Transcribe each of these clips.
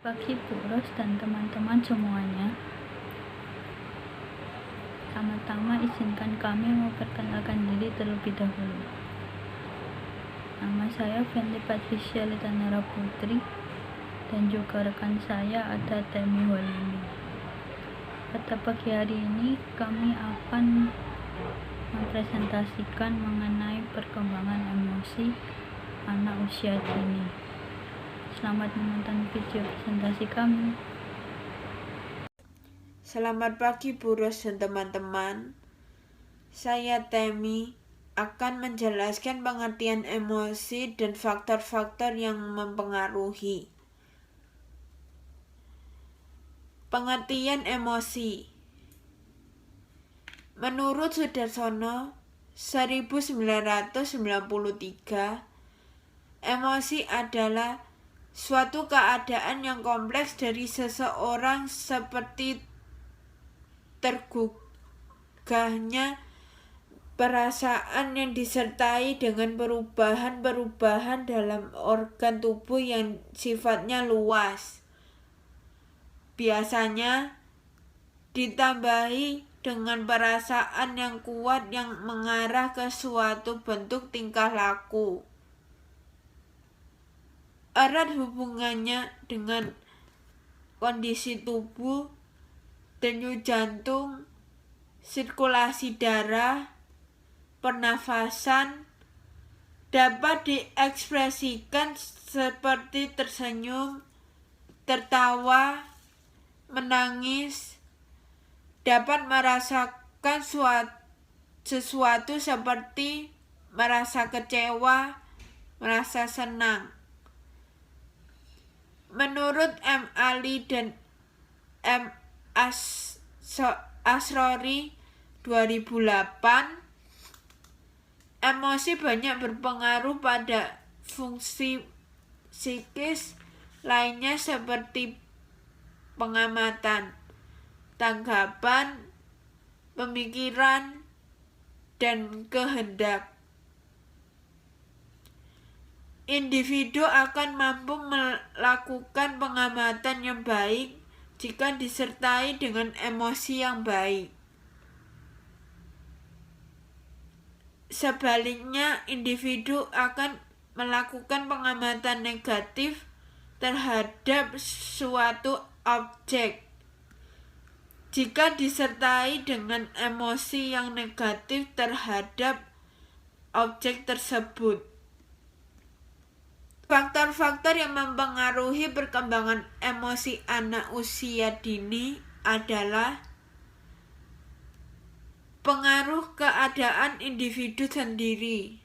Pagi Bu Ros dan teman-teman semuanya. Pertama-tama izinkan kami memperkenalkan diri terlebih dahulu. Nama saya Fenty Patricia Litanara Putri dan juga rekan saya ada Temi Holili. Pada pagi hari ini kami akan mempresentasikan mengenai perkembangan emosi anak usia dini. Selamat menonton video presentasi kami. Selamat pagi Bu Ros dan teman-teman. Saya Temi akan menjelaskan pengertian emosi dan faktor-faktor yang mempengaruhi. Pengertian emosi. Menurut Sudarsono 1993, emosi adalah suatu keadaan yang kompleks dari seseorang seperti tergugahnya perasaan yang disertai dengan perubahan-perubahan dalam organ tubuh yang sifatnya luas. Biasanya ditambahi dengan perasaan yang kuat yang mengarah ke suatu bentuk tingkah laku. Erat hubungannya dengan kondisi tubuh, denyut jantung, sirkulasi darah, pernafasan, dapat diekspresikan seperti tersenyum, tertawa, menangis, dapat merasakan sesuatu seperti merasa kecewa, merasa senang. Menurut M. Ali dan M. Asrori 2008, emosi banyak berpengaruh pada fungsi psikis lainnya seperti pengamatan, tanggapan, pemikiran, dan kehendak. Individu akan mampu melakukan pengamatan yang baik jika disertai dengan emosi yang baik. Sebaliknya, individu akan melakukan pengamatan negatif terhadap suatu objek jika disertai dengan emosi yang negatif terhadap objek tersebut. Faktor-faktor yang mempengaruhi perkembangan emosi anak usia dini adalah pengaruh keadaan individu sendiri.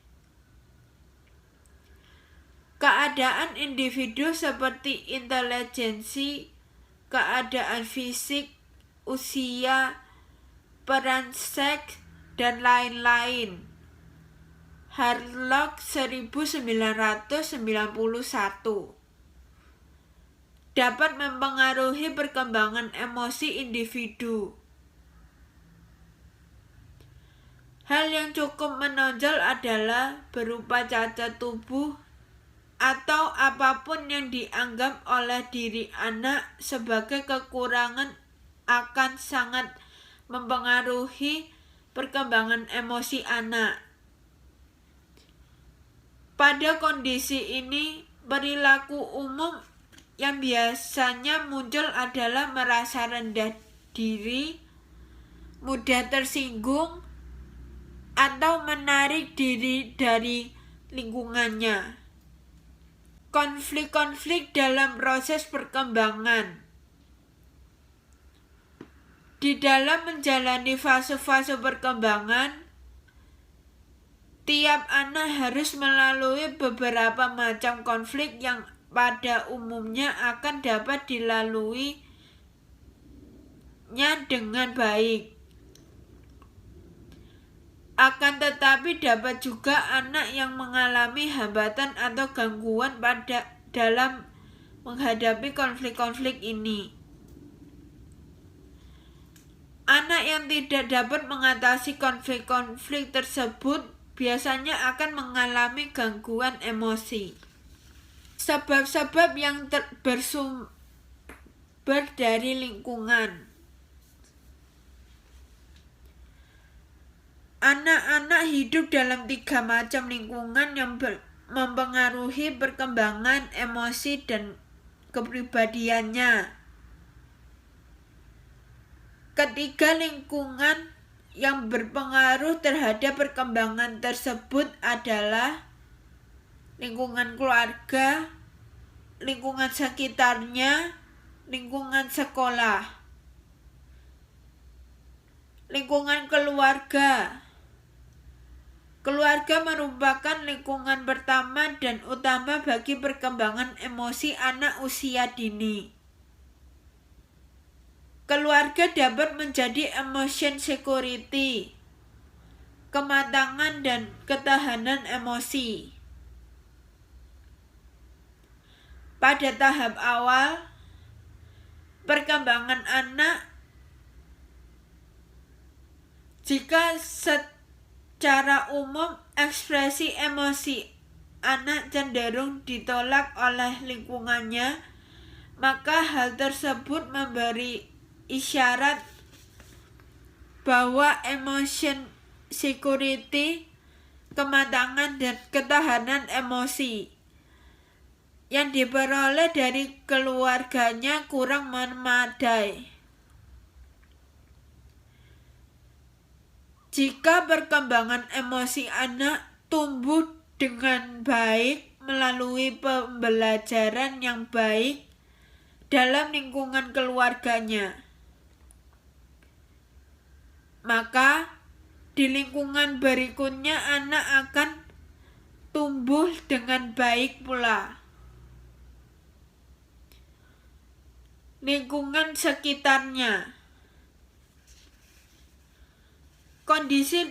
Keadaan individu seperti intelijensi, keadaan fisik, usia, peran seks, dan lain-lain. Harlock 1991 dapat mempengaruhi perkembangan emosi individu. Hal yang cukup menonjol adalah berupa cacat tubuh atau apapun yang dianggap oleh diri anak sebagai kekurangan akan sangat mempengaruhi perkembangan emosi anak. Pada kondisi ini, perilaku umum yang biasanya muncul adalah merasa rendah diri, mudah tersinggung, atau menarik diri dari lingkungannya. Konflik-konflik dalam proses perkembangan. Di dalam menjalani fase-fase perkembangan, tiap anak harus melalui beberapa macam konflik yang pada umumnya akan dapat dilaluinya dengan baik. Akan tetapi dapat juga anak yang mengalami hambatan atau gangguan dalam menghadapi konflik-konflik ini. Anak yang tidak dapat mengatasi konflik-konflik tersebut biasanya akan mengalami gangguan emosi. Sebab-sebab yang bersumber sumber dari lingkungan. Anak-anak hidup dalam 3 macam lingkungan yang mempengaruhi perkembangan emosi dan kepribadiannya. Ketiga lingkungan yang berpengaruh terhadap perkembangan tersebut adalah lingkungan keluarga, lingkungan sekitarnya, lingkungan sekolah. Lingkungan keluarga. Keluarga merupakan lingkungan pertama dan utama bagi perkembangan emosi anak usia dini. Keluarga dapat menjadi emotion security, kematangan dan ketahanan emosi. Pada tahap awal perkembangan anak, jika secara umum ekspresi emosi anak cenderung ditolak oleh lingkungannya, maka hal tersebut memberi isyarat bahwa emotion security, kematangan dan ketahanan emosi yang diperoleh dari keluarganya kurang memadai. Jika perkembangan emosi anak tumbuh dengan baik melalui pembelajaran yang baik dalam lingkungan keluarganya, maka di lingkungan berikutnya anak akan tumbuh dengan baik pula. Lingkungan sekitarnya. Kondisi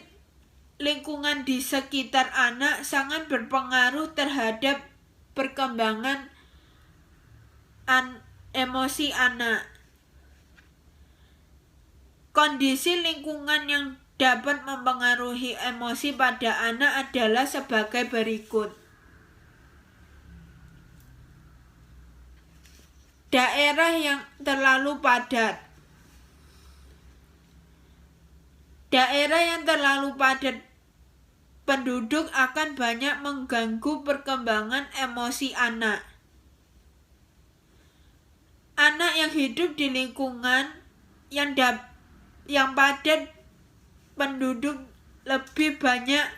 lingkungan di sekitar anak sangat berpengaruh terhadap perkembangan emosi anak. Kondisi lingkungan yang dapat mempengaruhi emosi pada anak adalah sebagai berikut. Daerah yang terlalu padat. Daerah yang terlalu padat penduduk akan banyak mengganggu perkembangan emosi anak. Anak yang hidup di lingkungan yang padat penduduk lebih banyak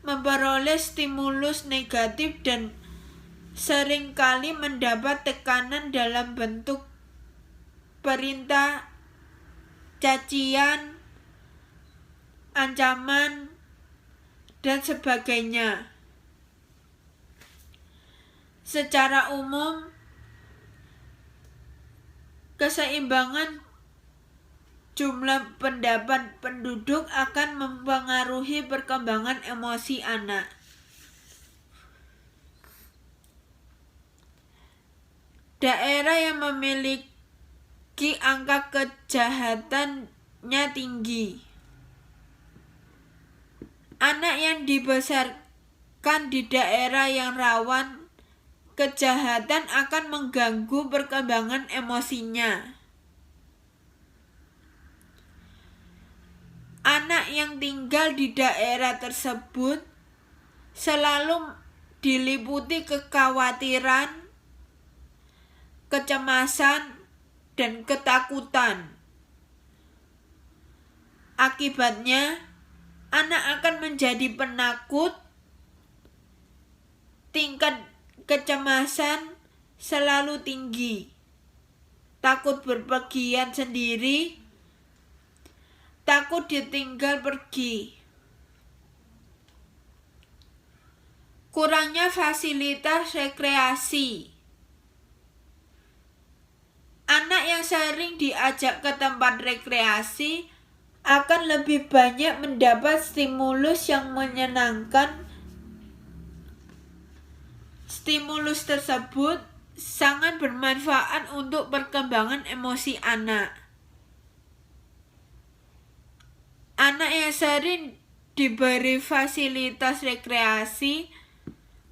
memperoleh stimulus negatif dan seringkali mendapat tekanan dalam bentuk perintah, cacian, ancaman, dan sebagainya. Secara umum, keseimbangan jumlah pendapat penduduk akan mempengaruhi perkembangan emosi anak. Daerah yang memiliki angka kejahatannya tinggi. Anak yang dibesarkan di daerah yang rawan kejahatan akan mengganggu perkembangan emosinya. Anak yang tinggal di daerah tersebut selalu diliputi kekhawatiran, kecemasan, dan ketakutan. Akibatnya, anak akan menjadi penakut, tingkat kecemasan selalu tinggi, takut berpergian sendiri, takut ditinggal pergi. Kurangnya fasilitas rekreasi. Anak yang sering diajak ke tempat rekreasi akan lebih banyak mendapat stimulus yang menyenangkan. Stimulus tersebut sangat bermanfaat untuk perkembangan emosi anak. Anak yang sering diberi fasilitas rekreasi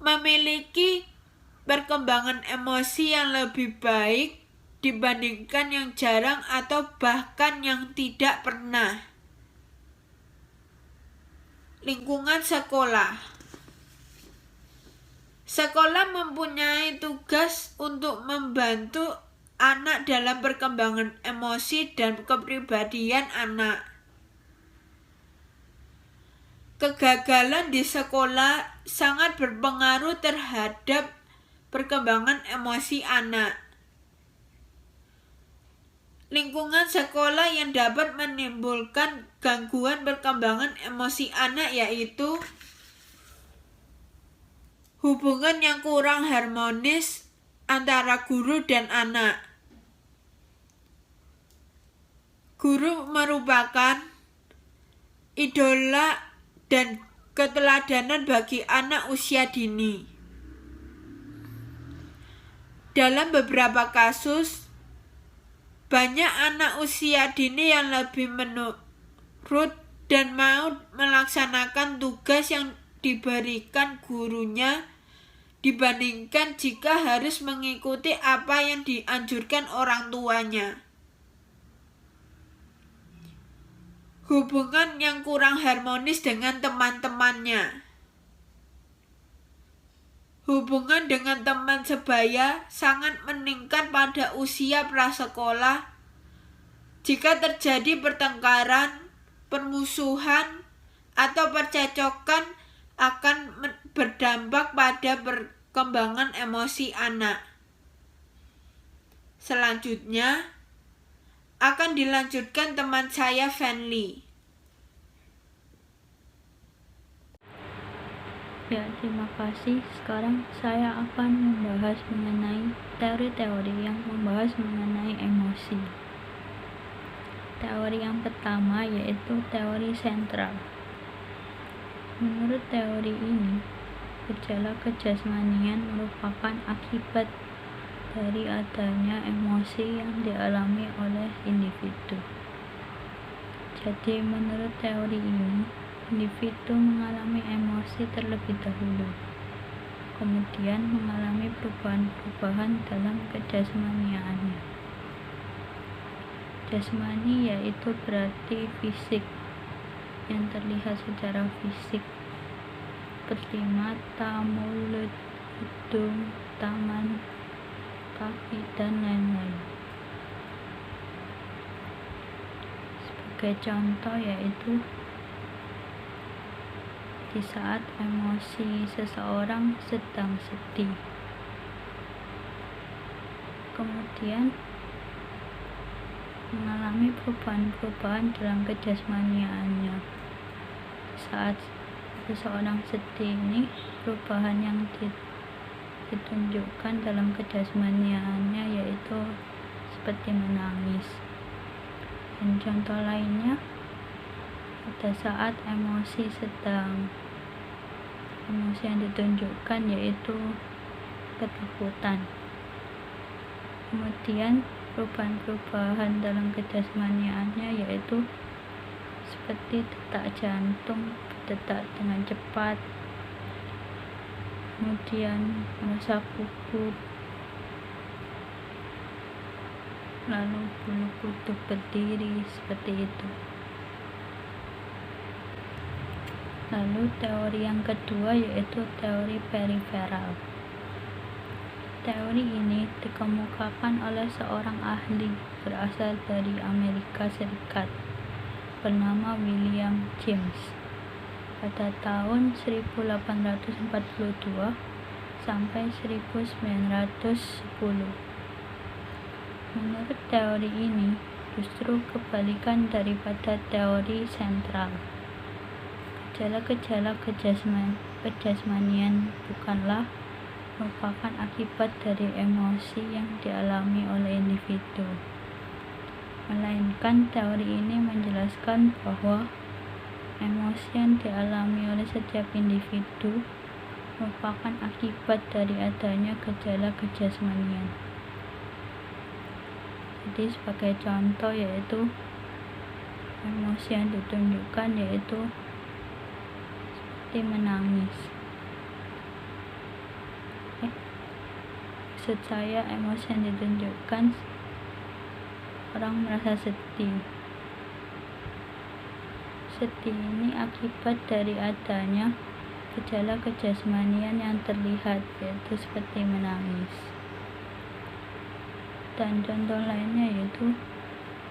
memiliki perkembangan emosi yang lebih baik dibandingkan yang jarang atau bahkan yang tidak pernah. Lingkungan sekolah. Sekolah mempunyai tugas untuk membantu anak dalam perkembangan emosi dan kepribadian anak. Kegagalan di sekolah sangat berpengaruh terhadap perkembangan emosi anak. Lingkungan sekolah yang dapat menimbulkan gangguan perkembangan emosi anak yaitu hubungan yang kurang harmonis antara guru dan anak. Guru merupakan idola dan keteladanan bagi anak usia dini. Dalam beberapa kasus, banyak anak usia dini yang lebih menurut dan mau melaksanakan tugas yang diberikan gurunya dibandingkan jika harus mengikuti apa yang dianjurkan orang tuanya. Hubungan yang kurang harmonis dengan teman-temannya. Hubungan dengan teman sebaya sangat meningkat pada usia prasekolah. Jika terjadi pertengkaran, permusuhan, atau percecokan akan berdampak pada perkembangan emosi anak. Selanjutnya, akan dilanjutkan teman saya Fanly. Ya, terima kasih. Sekarang saya akan membahas mengenai teori-teori yang membahas mengenai emosi. Teori yang pertama yaitu teori sentral. Menurut teori ini, gejala kejasmanian merupakan akibat dari adanya emosi yang dialami oleh individu. Jadi menurut teori ini, individu mengalami emosi terlebih dahulu, kemudian mengalami perubahan-perubahan dalam kejasmaniaannya. Jasmani yaitu berarti fisik, yang terlihat secara fisik, seperti mata, mulut, hidung, tangan, kaki, dan lain-lain. Sebagai contoh yaitu di saat emosi seseorang sedang sedih, kemudian mengalami perubahan-perubahan dalam kejasmaniaannya. Saat seseorang sedih ini, perubahan yang ditunjukkan dalam kejasmaniaannya yaitu seperti menangis. Dan contoh lainnya, pada saat emosi yang ditunjukkan yaitu ketakutan. Kemudian perubahan-perubahan dalam kejasmaniaannya yaitu seperti detak jantung berdetak dengan cepat, kemudian merasa gugup, lalu bulu kuduk berdiri, seperti itu. Lalu teori yang kedua yaitu teori periferal. Teori ini dikemukakan oleh seorang ahli berasal dari Amerika Serikat bernama William James pada tahun 1842 sampai 1910. Menurut teori ini, justru kebalikan daripada teori sentral. Gejala-gejala kejasmanian bukanlah merupakan akibat dari emosi yang dialami oleh individu, melainkan teori ini menjelaskan bahwa emosi yang dialami oleh setiap individu merupakan akibat dari adanya gejala kejasmanian. Jadi sebagai contoh yaitu emosi yang ditunjukkan yaitu seperti menangis. Maksud saya emosi yang ditunjukkan seseorang merasa sedih. Sedih ini akibat dari adanya gejala kejasmanian yang terlihat, yaitu seperti menangis. Dan contoh lainnya yaitu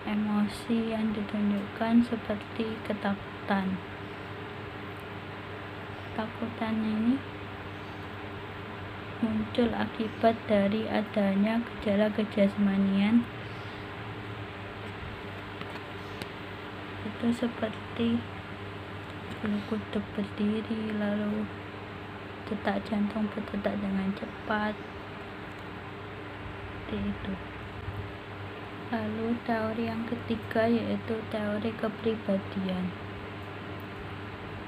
emosi yang ditunjukkan seperti ketakutan. Ketakutan ini muncul akibat dari adanya gejala kejasmanian, itu seperti bulu kuduk berdiri, lalu detak jantung berdetak dengan cepat, seperti itu. Lalu teori yang ketiga yaitu teori kepribadian.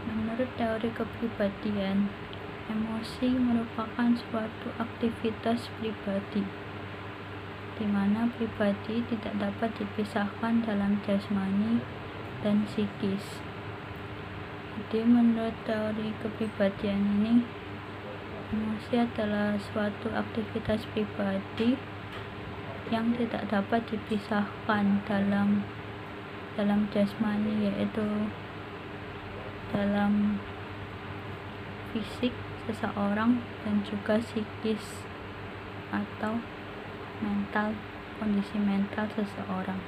Menurut teori kepribadian, emosi merupakan suatu aktivitas pribadi, di mana pribadi tidak dapat dipisahkan dalam jasmani dan psikis. Jadi menurut teori kepribadian ini, emosi adalah suatu aktivitas pribadi yang tidak dapat dipisahkan dalam jasmani, yaitu dalam fisik seseorang dan juga psikis atau mental, kondisi mental seseorang.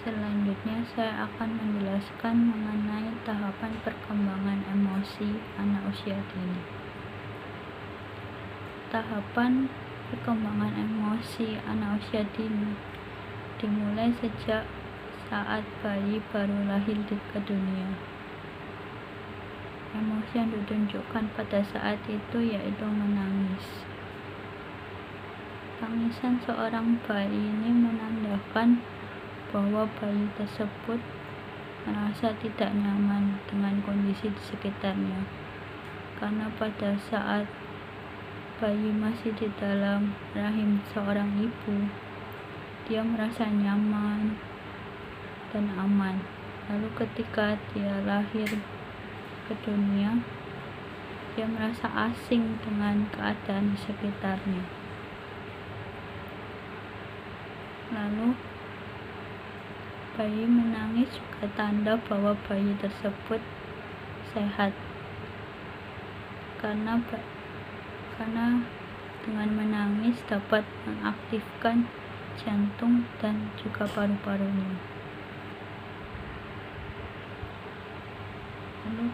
Selanjutnya saya akan menjelaskan mengenai tahapan perkembangan emosi anak usia dini. Tahapan perkembangan emosi anak usia dini dimulai sejak saat bayi baru lahir ke dunia. Emosi yang ditunjukkan pada saat itu yaitu menangis. Tangisan seorang bayi ini menandakan bahwa bayi tersebut merasa tidak nyaman dengan kondisi di sekitarnya, karena pada saat bayi masih di dalam rahim seorang ibu, dia merasa nyaman dan aman. Lalu ketika dia lahir ke dunia, dia merasa asing dengan keadaan di sekitarnya. Lalu bayi menangis juga tanda bahwa bayi tersebut sehat, karena dengan menangis dapat mengaktifkan jantung dan juga paru-parunya. Lalu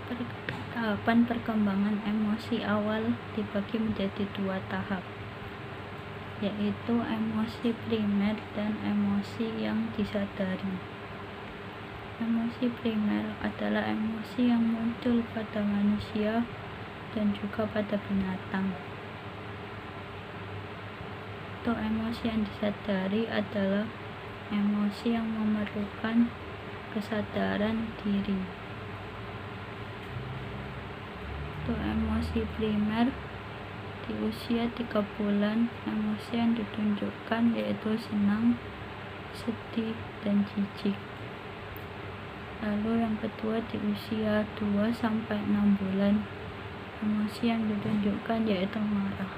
tahapan perkembangan emosi awal dibagi menjadi 2 tahap, yaitu emosi primer dan emosi yang disadari. Emosi primer adalah emosi yang muncul pada manusia dan juga pada binatang. Untuk emosi yang disadari adalah emosi yang memerlukan kesadaran diri. Untuk emosi primer di usia 3 bulan, emosi yang ditunjukkan yaitu senang, sedih, dan jijik. Lalu yang kedua di usia 2-6 bulan, emosi yang ditunjukkan yaitu marah.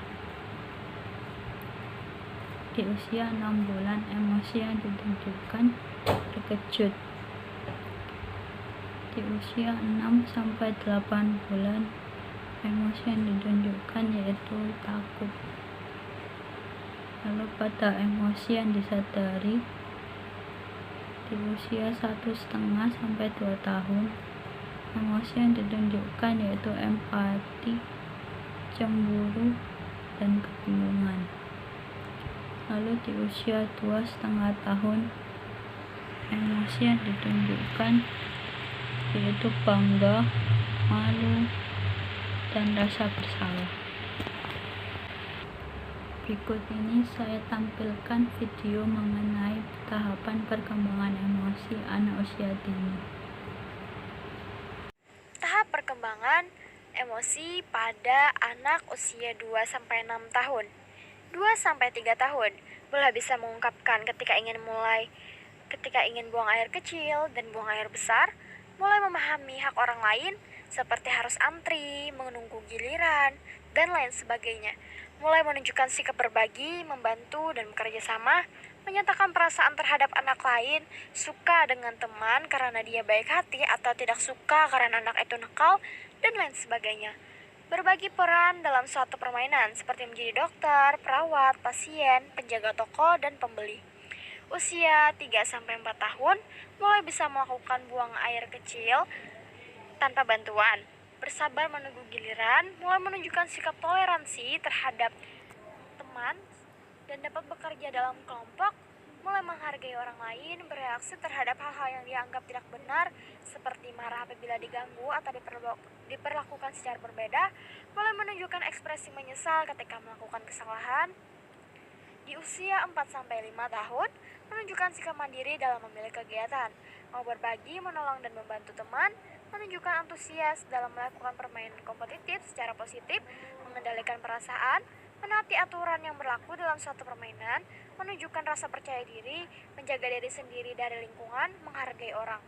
Di usia 6 bulan, emosi yang ditunjukkan terkejut. Di usia 6-8 bulan, emosi yang ditunjukkan yaitu takut. Lalu pada emosi yang disadari di usia 1,5-2 tahun, emosi yang ditunjukkan yaitu empati, cemburu, dan kebingungan. Lalu di usia 2,5 tahun, emosi yang ditunjukkan yaitu bangga, malu, dan rasa bersalah. Berikut ini saya tampilkan video mengenai tahapan perkembangan emosi anak usia dini. Tahap perkembangan emosi pada anak usia 2-6 tahun. 2-3 tahun mulai bisa mengungkapkan ketika ingin buang air kecil dan buang air besar, mulai memahami hak orang lain seperti harus antri, menunggu giliran, dan lain sebagainya. mulai menunjukkan sikap berbagi, membantu, dan bekerja sama, menyatakan perasaan terhadap anak lain, suka dengan teman karena dia baik hati atau tidak suka karena anak itu nakal, dan lain sebagainya. Berbagi peran dalam suatu permainan seperti menjadi dokter, perawat, pasien, penjaga toko, dan pembeli. Usia 3-4 tahun mulai bisa melakukan buang air kecil tanpa bantuan. Bersabar menunggu giliran, mulai menunjukkan sikap toleransi terhadap teman dan dapat bekerja dalam kelompok, mulai menghargai orang lain, bereaksi terhadap hal-hal yang dianggap tidak benar, seperti marah apabila diganggu atau diperlakukan secara berbeda, mulai menunjukkan ekspresi menyesal ketika melakukan kesalahan. Di usia 4-5 tahun, menunjukkan sikap mandiri dalam memilih kegiatan, mau berbagi, menolong, dan membantu teman, menunjukkan antusias dalam melakukan permainan kompetitif secara positif, mengendalikan perasaan, menaati aturan yang berlaku dalam suatu permainan, menunjukkan rasa percaya diri, menjaga diri sendiri dari lingkungan, menghargai orang.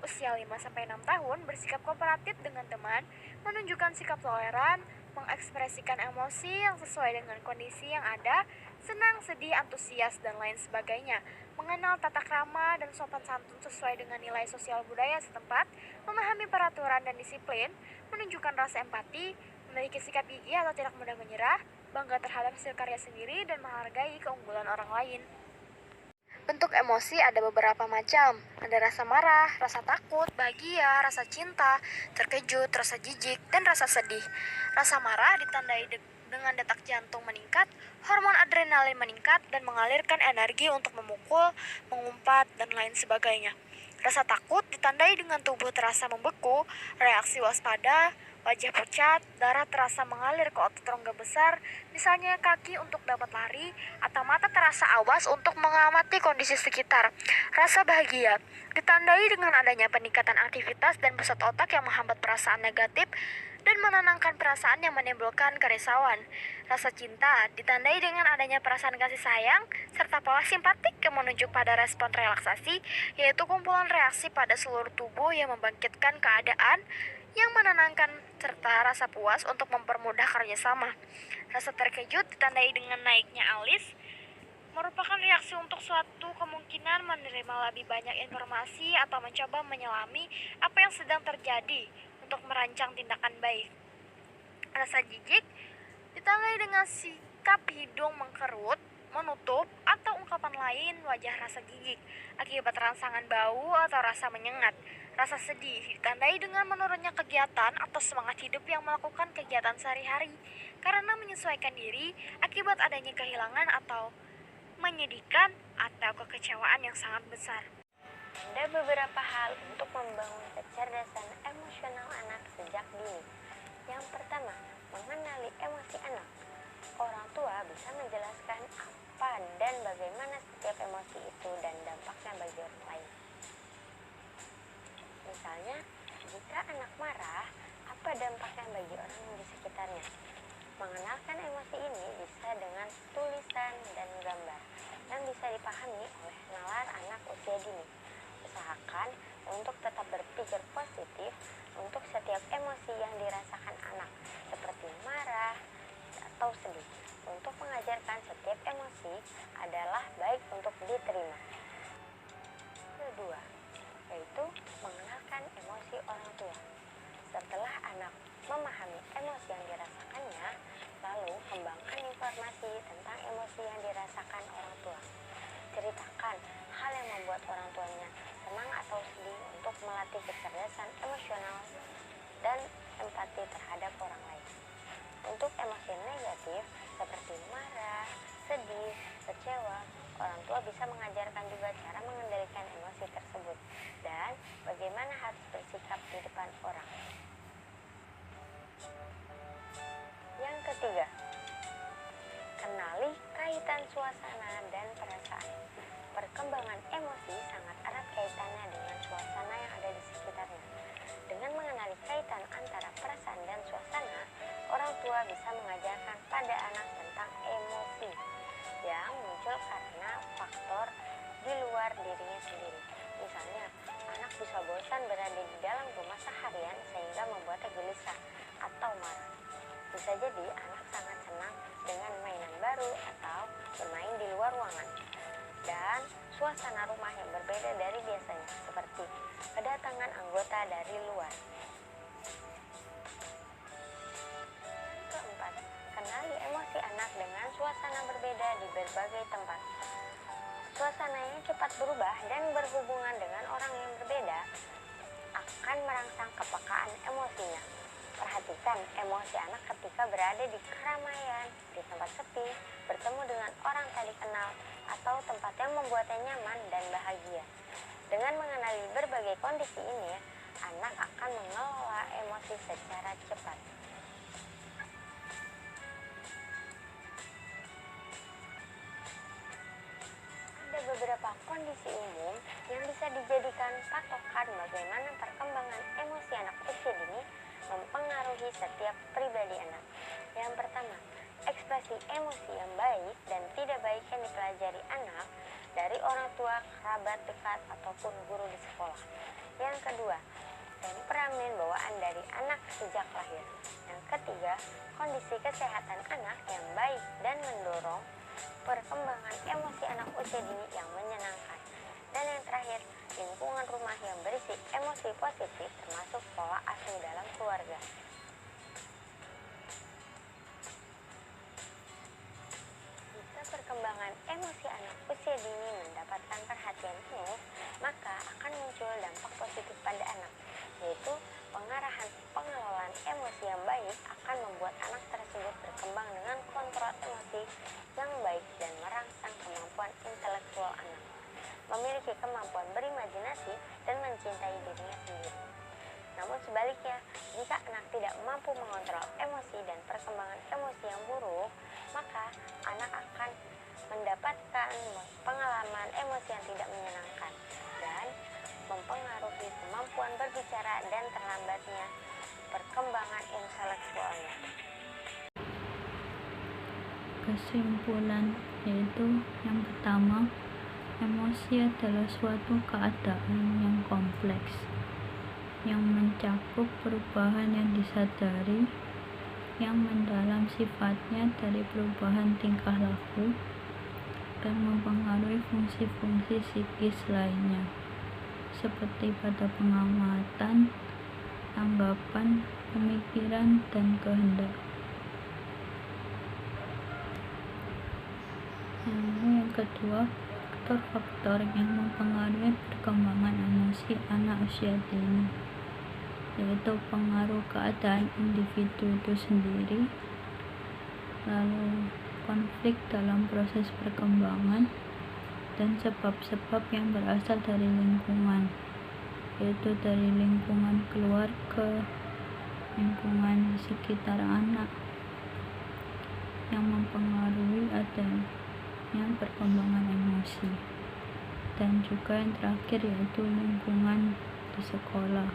Usia 5-6 tahun, bersikap kooperatif dengan teman, menunjukkan sikap toleran, mengekspresikan emosi yang sesuai dengan kondisi yang ada, senang, sedih, antusias, dan lain sebagainya, mengenal tata krama dan sopan santun sesuai dengan nilai sosial budaya setempat, memahami peraturan dan disiplin, menunjukkan rasa empati, memiliki sikap gigih atau tidak mudah menyerah, bangga terhadap hasil karya sendiri, dan menghargai keunggulan orang lain. Bentuk emosi ada beberapa macam. Ada rasa marah, rasa takut, bahagia, rasa cinta, terkejut, rasa jijik, dan rasa sedih. Rasa marah ditandai dengan detak jantung meningkat, hormon adrenalin meningkat, dan mengalirkan energi untuk memukul, mengumpat, dan lain sebagainya. Rasa takut ditandai dengan tubuh terasa membeku, reaksi waspada, wajah pucat, darah terasa mengalir ke otot rongga besar, misalnya kaki untuk dapat lari, atau mata terasa awas untuk mengamati kondisi sekitar. Rasa bahagia ditandai dengan adanya peningkatan aktivitas dan pusat otak yang menghambat perasaan negatif dan menenangkan perasaan yang menimbulkan kerisauan. Rasa cinta ditandai dengan adanya perasaan kasih sayang serta pola simpatik yang menunjuk pada respon relaksasi, yaitu kumpulan reaksi pada seluruh tubuh yang membangkitkan keadaan yang menenangkan serta rasa puas untuk mempermudah kerjasama. Rasa terkejut ditandai dengan naiknya alis, merupakan reaksi untuk suatu kemungkinan menerima lebih banyak informasi atau mencoba menyelami apa yang sedang terjadi untuk merancang tindakan baik. Rasa jijik ditandai dengan sikap hidung mengkerut, menutup, atau ungkapan lain wajah rasa gigik akibat rangsangan bau atau rasa menyengat. Rasa sedih ditandai dengan menurunnya kegiatan atau semangat hidup yang melakukan kegiatan sehari-hari karena menyesuaikan diri akibat adanya kehilangan atau menyedihkan atau kekecewaan yang sangat besar. Ada beberapa hal untuk membangun kecerdasan emosional anak sejak dini. Yang pertama, mengenali emosi anak. Orang tua bisa menjelaskan apa dan bagaimana setiap emosi itu dan dampaknya bagi orang lain. Misalnya, jika anak marah, apa dampaknya bagi orang di sekitarnya? Mengenalkan emosi ini bisa dengan tulisan dan gambar yang bisa dipahami oleh nalar anak usia dini. Usahakan untuk tetap berpikir positif untuk setiap emosi yang dirasakan anak, seperti marah atau sedih. Untuk mengajarkan setiap emosi adalah baik untuk diterima. Kedua, yaitu mengenalkan emosi orang tua. Setelah anak memahami emosi yang dirasakannya, lalu kembangkan informasi tentang emosi yang dirasakan orang tua. Ceritakan hal yang membuat orang tuanya senang atau sedih untuk melatih kecerdasan emosional dan empati terhadap orang lain. Untuk emosi negatif seperti marah, sedih, kecewa, orang tua bisa mengajarkan juga cara mengendalikan emosi tersebut dan bagaimana harus bersikap di depan orang. Yang ketiga, kenali kaitan suasana dan perasaan. Perkembangan emosi sangat erat kaitannya dengan suasana yang ada di sekitarnya. Dengan mengenali kaitan antara perasaan dan suasana, orang tua bisa mengajarkan pada anak tentang emosi yang muncul karena faktor di luar dirinya sendiri. Misalnya, anak bisa bosan berada di dalam rumah seharian sehingga membuatnya gelisah atau marah. Bisa jadi anak sangat senang dengan mainan baru atau bermain di luar ruangan. Dan suasana rumah yang berbeda dari biasanya, seperti kedatangan anggota dari luar. Keempat, kenali emosi anak dengan suasana berbeda di berbagai tempat. Suasana yang cepat berubah dan berhubungan dengan orang yang berbeda akan merangsang kepekaan emosinya. Perhatikan emosi anak ketika berada di keramaian, di tempat sepi, bertemu dengan orang tak dikenal, atau tempat yang membuatnya nyaman dan bahagia. Dengan mengenali berbagai kondisi ini, anak akan mengelola emosi secara cepat. Ada beberapa kondisi umum yang bisa dijadikan patokan bagaimana perkembangan emosi anak usia dini mempengaruhi setiap pribadi anak. Yang pertama, ekspresi emosi yang baik dan tidak baik yang dipelajari anak dari orang tua, kerabat dekat, ataupun guru di sekolah. Yang kedua, temperamen bawaan dari anak sejak lahir. Yang ketiga, kondisi kesehatan anak yang baik dan mendorong perkembangan emosi anak usia dini yang menyenangkan. Dan yang terakhir, lingkungan rumah yang berisi emosi positif termasuk pola asuh dalam keluarga. Jika perkembangan emosi anak usia dini mendapatkan perhatian penuh, maka akan muncul dampak positif pada anak, yaitu pengarahan pengelolaan emosi yang baik akan membuat anak tersebut berkembang dengan kontrol emosi yang baik dan merangsang kemampuan intelektual anak, memiliki kemampuan berimajinasi dan mencintai dirinya sendiri. Namun sebaliknya, jika anak tidak mampu mengontrol emosi dan perkembangan emosi yang buruk, maka anak akan mendapatkan pengalaman emosi yang tidak menyenangkan dan mempengaruhi kemampuan berbicara dan terlambatnya perkembangan intelektualnya. Kesimpulan yaitu yang pertama, emosi adalah suatu keadaan yang kompleks yang mencakup perubahan yang disadari yang mendalam sifatnya dari perubahan tingkah laku dan mempengaruhi fungsi-fungsi psikis lainnya seperti pada pengamatan, anggapan, pemikiran, dan kehendak. Yang kedua, faktor-faktor yang mempengaruhi perkembangan emosi anak usia dini, yaitu pengaruh keadaan individu itu sendiri, lalu konflik dalam proses perkembangan, dan sebab-sebab yang berasal dari lingkungan, yaitu dari lingkungan keluarga, lingkungan sekitar anak, yang mempengaruhi adanya perkembangan emosi. Dan juga yang terakhir yaitu lingkungan di sekolah.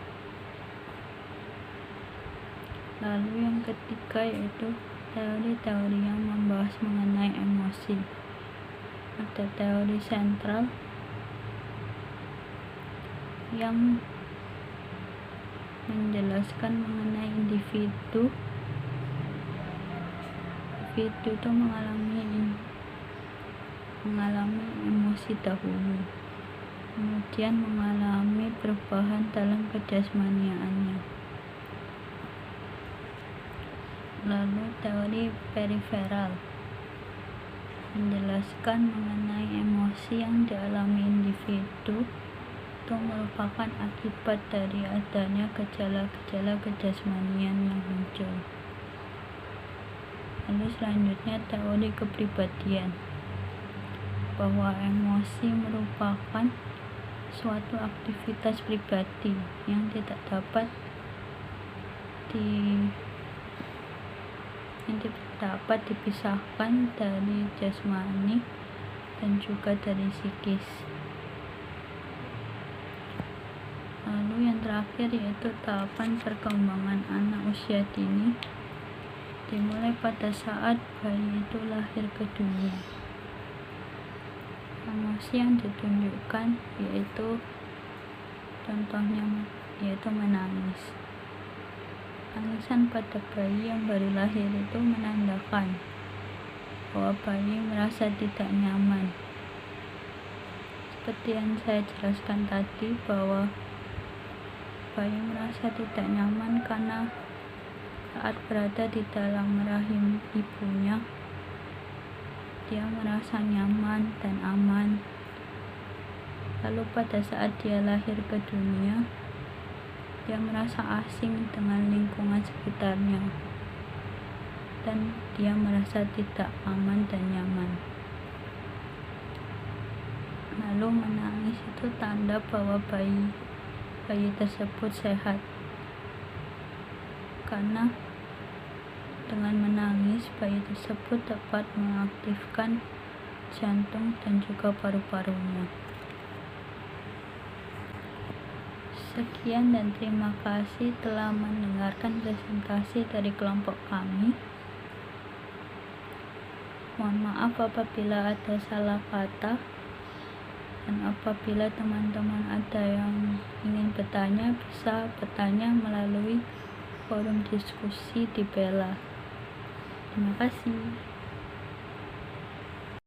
Lalu yang ketiga yaitu teori-teori yang membahas mengenai emosi. Ada teori sentral yang menjelaskan mengenai individu itu mengalami emosi dahulu, kemudian mengalami perubahan dalam kejasmaniaannya. Lalu teori periferal menjelaskan mengenai emosi yang dialami individu itu merupakan akibat dari adanya gejala-gejala kejasmanian yang muncul. Lalu selanjutnya teori kepribadian, bahwa emosi merupakan suatu aktivitas pribadi yang tidak dapat dipisahkan dari jasmani dan juga dari psikis. Lalu yang terakhir yaitu tahapan perkembangan anak usia dini, dimulai pada saat bayi itu lahir ke dunia. Emosi yang ditunjukkan yaitu contohnya yaitu menangis. Tangisan pada bayi yang baru lahir itu menandakan bahwa bayi merasa tidak nyaman. Seperti yang saya jelaskan tadi, bahwa bayi merasa tidak nyaman karena saat berada di dalam rahim ibunya, dia merasa nyaman dan aman. Lalu pada saat dia lahir ke dunia, dia merasa asing dengan lingkungan sekitarnya, dan dia merasa tidak aman dan nyaman. Lalu menangis itu tanda bahwa bayi tersebut sehat, karena dengan menangis bayi tersebut dapat mengaktifkan jantung dan juga paru-parunya. Sekian dan terima kasih telah mendengarkan presentasi dari kelompok kami. Mohon maaf apabila ada salah kata, dan apabila teman-teman ada yang ingin bertanya, bisa bertanya melalui forum diskusi di Bella. Terima kasih.